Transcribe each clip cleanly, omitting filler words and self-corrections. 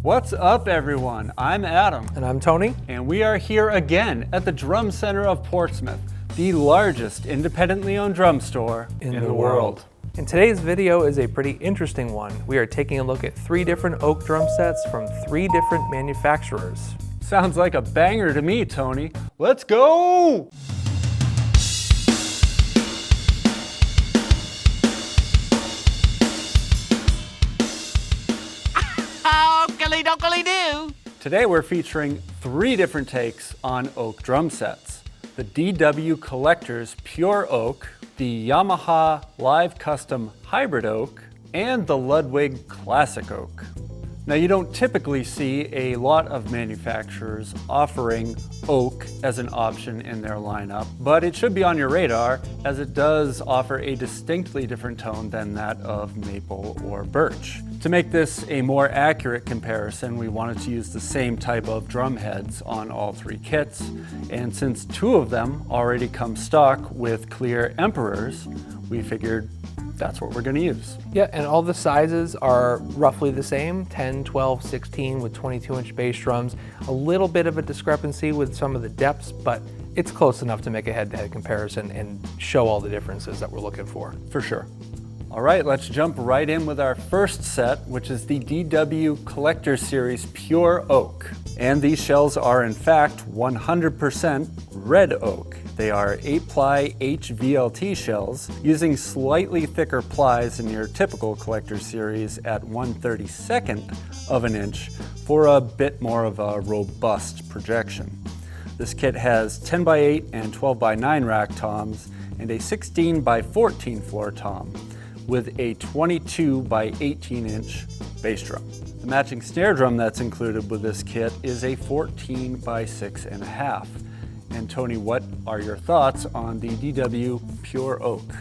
What's up, everyone? I'm Adam. And I'm Tony. And we are here again at the Drum Center of Portsmouth, the largest independently owned drum store in the world. And today's video is a pretty interesting one. We are taking a look at 3 different oak drum sets from 3 different manufacturers. Sounds like a banger to me, Tony. Let's go! Dokily-dokily-do. Today we're featuring 3 different takes on oak drum sets. The DW Collector's Pure Oak, the Yamaha Live Custom Hybrid Oak, and the Ludwig Classic Oak. Now, you don't typically see a lot of manufacturers offering oak as an option in their lineup, but it should be on your radar as it does offer a distinctly different tone than that of maple or birch. To make this a more accurate comparison, we wanted to use the same type of drum heads on all 3 kits, and since 2 of them already come stock with clear Emperors, we figured that's what we're going to use. Yeah, and all the sizes are roughly the same, 10, 12, 16 with 22-inch bass drums. A little bit of a discrepancy with some of the depths, but it's close enough to make a head-to-head comparison and show all the differences that we're looking for. For sure. All right, let's jump right in with our first set, which is the DW Collector Series Pure Oak. And these shells are in fact 100% red oak. They are 8-ply HVLT shells using slightly thicker plies than your typical Collector Series at 1/32 of an inch for a bit more of a robust projection. This kit has 10x8 and 12x9 rack toms and a 16x14 floor tom with a 22x18 inch bass drum. The matching snare drum that's included with this kit is a 14x6.5. And Tony, what are your thoughts on the DW Pure Oak?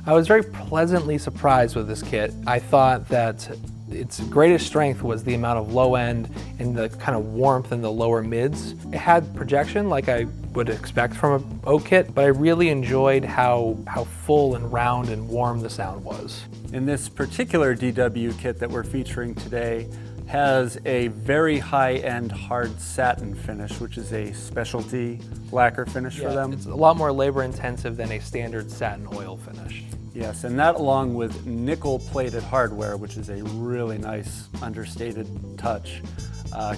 I was very pleasantly surprised with this kit. I thought that its greatest strength was the amount of low end and the kind of warmth in the lower mids. It had projection like I would expect from an oak kit, but I really enjoyed how full and round and warm the sound was. In this particular DW kit that we're featuring today has a very high-end hard satin finish, which is a specialty lacquer finish for them. It's a lot more labor intensive than a standard satin oil finish. Yes, and that along with nickel-plated hardware, which is a really nice understated touch,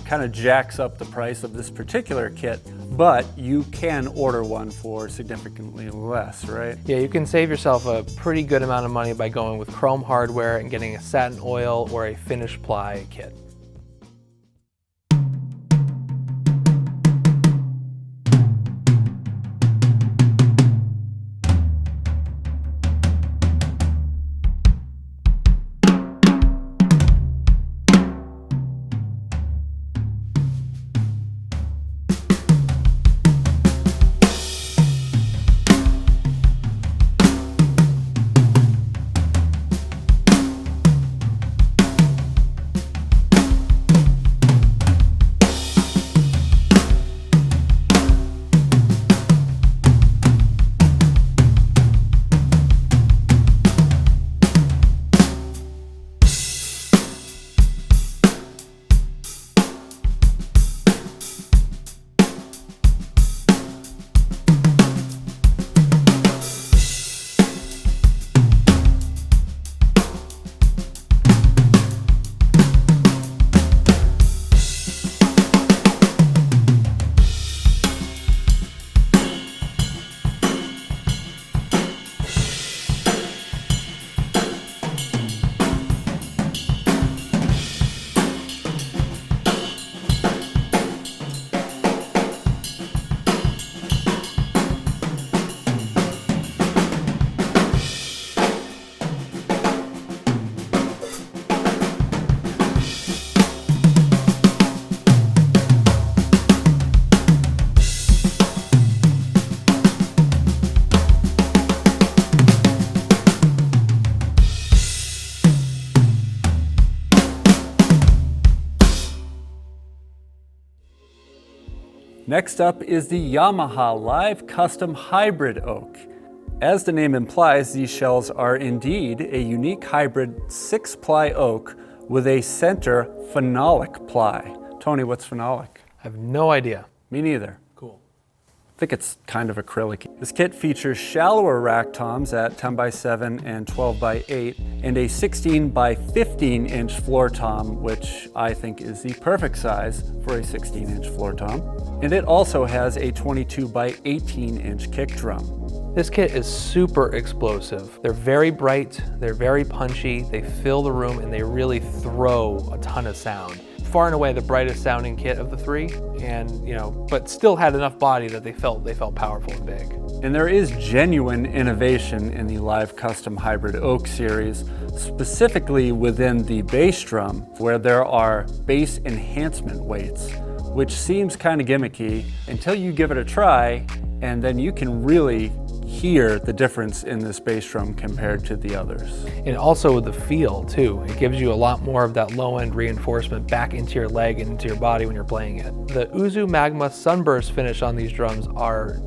kind of jacks up the price of this particular kit, but you can order one for significantly less, right? Yeah, you can save yourself a pretty good amount of money by going with chrome hardware and getting a satin oil or a finish ply kit. Next up is the Yamaha Live Custom Hybrid Oak. As the name implies, these shells are indeed a unique hybrid 6-ply oak with a center phenolic ply. Tony, what's phenolic? I have no idea. Me neither. Cool. I think it's kind of acrylic. This kit features shallower rack toms at 10 by 7 and 12 by 8, and a 16 by 15 inch floor tom, which I think is the perfect size for a 16 inch floor tom. And it also has a 22 by 18 inch kick drum. This kit is super explosive. They're very bright, they're very punchy, they fill the room, and they really throw a ton of sound. Far and away the brightest sounding kit of the three, and but still had enough body that they felt powerful and big. And there is genuine innovation in the Live Custom Hybrid Oak series, specifically within the bass drum, where there are bass enhancement weights, which seems kind of gimmicky until you give it a try, and then you can really hear the difference in this bass drum compared to the others. And also the feel too. It gives you a lot more of that low end reinforcement back into your leg and into your body when you're playing it. The Uzu Magma Sunburst finish on these drums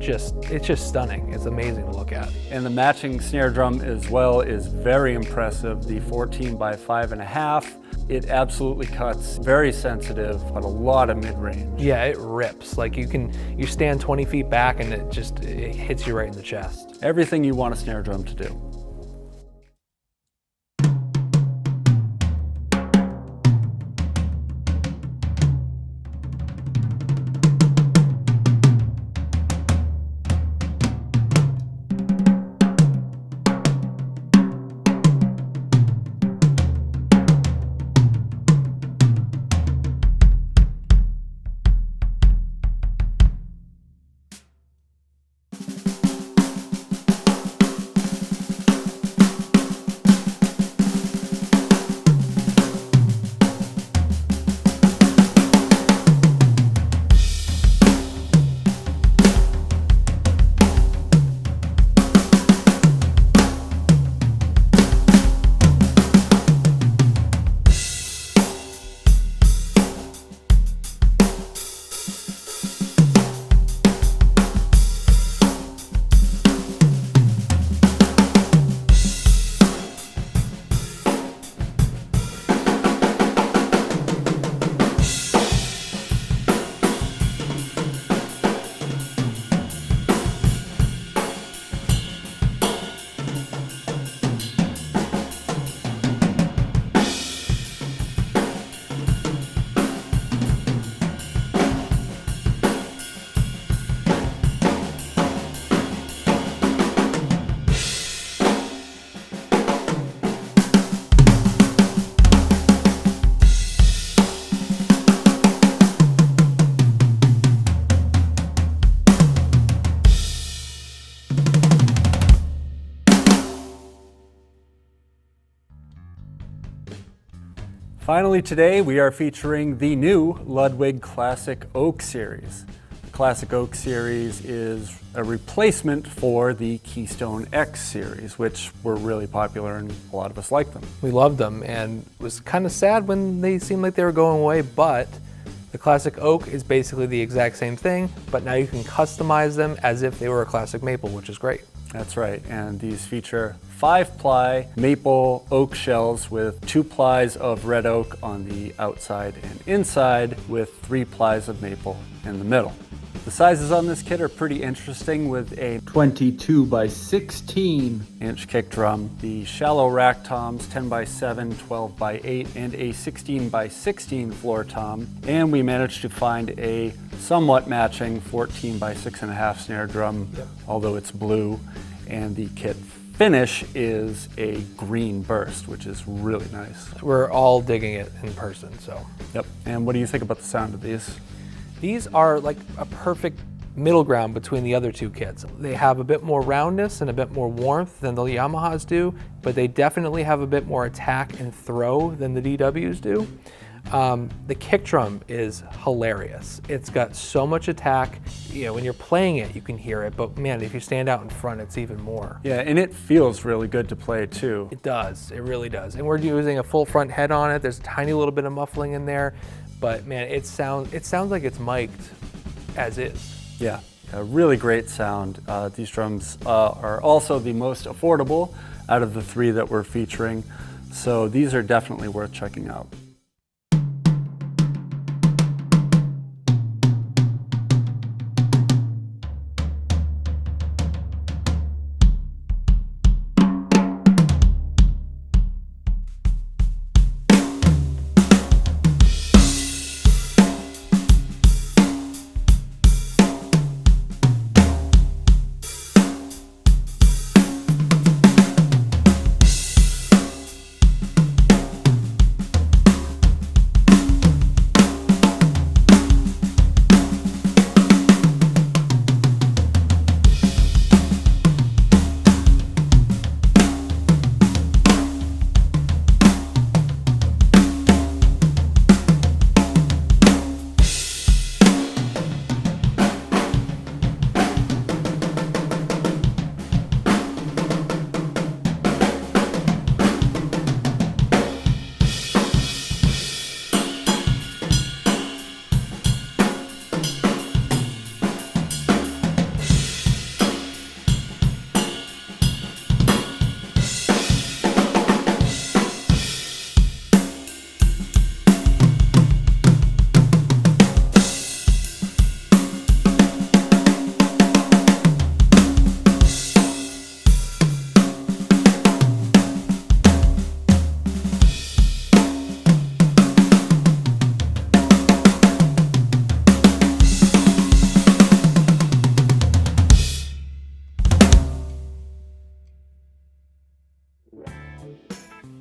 it's just stunning. It's amazing to look at. And the matching snare drum as well is very impressive. The 14 by 5.5. It absolutely cuts, very sensitive, but a lot of mid-range. Yeah, it rips. Like you stand 20 feet back and it hits you right in the chest. Everything you want a snare drum to do. Finally today, we are featuring the new Ludwig Classic Oak series. The Classic Oak series is a replacement for the Keystone X series, which were really popular and a lot of us like them. We loved them, and it was kind of sad when they seemed like they were going away, but the Classic Oak is basically the exact same thing, but now you can customize them as if they were a classic maple, which is great. That's right, and these feature 5-ply maple oak shells with 2 plies of red oak on the outside and inside, with 3 plies of maple in the middle. The sizes on this kit are pretty interesting, with a 22 by 16 inch kick drum, the shallow rack toms 10 by 7, 12 by 8, and a 16 by 16 floor tom. And we managed to find a somewhat matching 14 by 6.5 snare drum, although it's blue, and the kit finish is a green burst, which is really nice. We're all digging it in person, so. Yep, and what do you think about the sound of these? These are like a perfect middle ground between the other two kits. They have a bit more roundness and a bit more warmth than the Yamahas do, but they definitely have a bit more attack and throw than the DWs do. The kick drum is hilarious. It's got so much attack. You know, when you're playing it, you can hear it, but man, if you stand out in front, it's even more. Yeah, and it feels really good to play too. It does, it really does. And we're using a full front head on it. There's a tiny little bit of muffling in there, but man, it sounds like it's mic'd as is. Yeah, a really great sound. These drums are also the most affordable out of the 3 that we're featuring. So these are definitely worth checking out.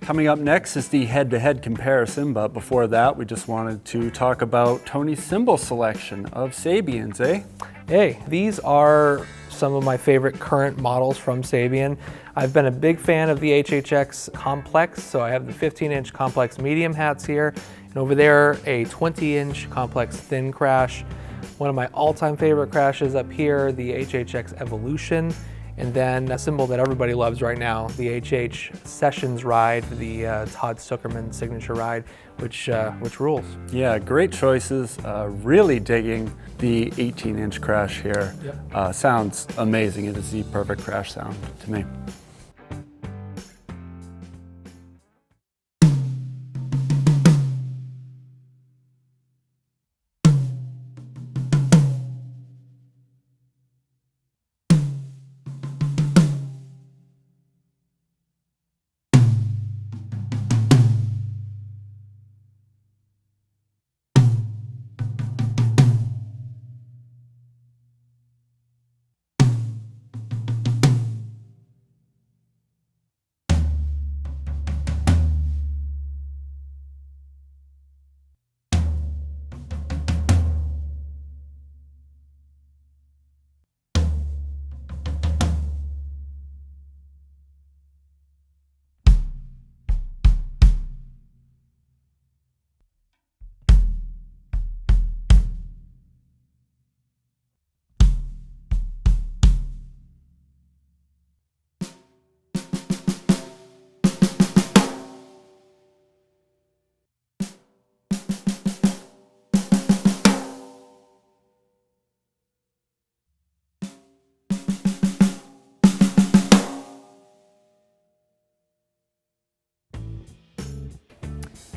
Coming up next is the head-to-head comparison, but before that we just wanted to talk about Tony's cymbal selection of Sabians, eh? Hey, these are some of my favorite current models from Sabian. I've been a big fan of the HHX Complex, so I have the 15-inch Complex medium hats here, and over there a 20-inch Complex thin crash. One of my all-time favorite crashes up here, the HHX Evolution, and then a cymbal that everybody loves right now, the HH Sessions ride, the Todd Sucherman signature ride, which rules. Yeah, great choices. Really digging the 18-inch crash here. Yep. Sounds amazing. It is the perfect crash sound to me.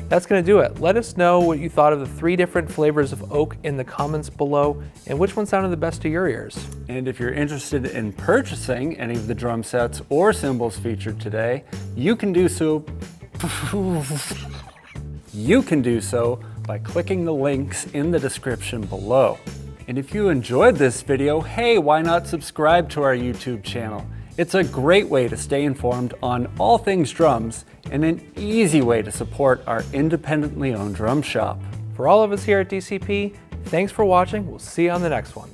That's going to do it. Let us know what you thought of the 3 different flavors of oak in the comments below, and which one sounded the best to your ears. And if you're interested in purchasing any of the drum sets or cymbals featured today, you can do so by clicking the links in the description below. And if you enjoyed this video, hey, why not subscribe to our YouTube channel? It's a great way to stay informed on all things drums and an easy way to support our independently owned drum shop. For all of us here at DCP, thanks for watching. We'll see you on the next one.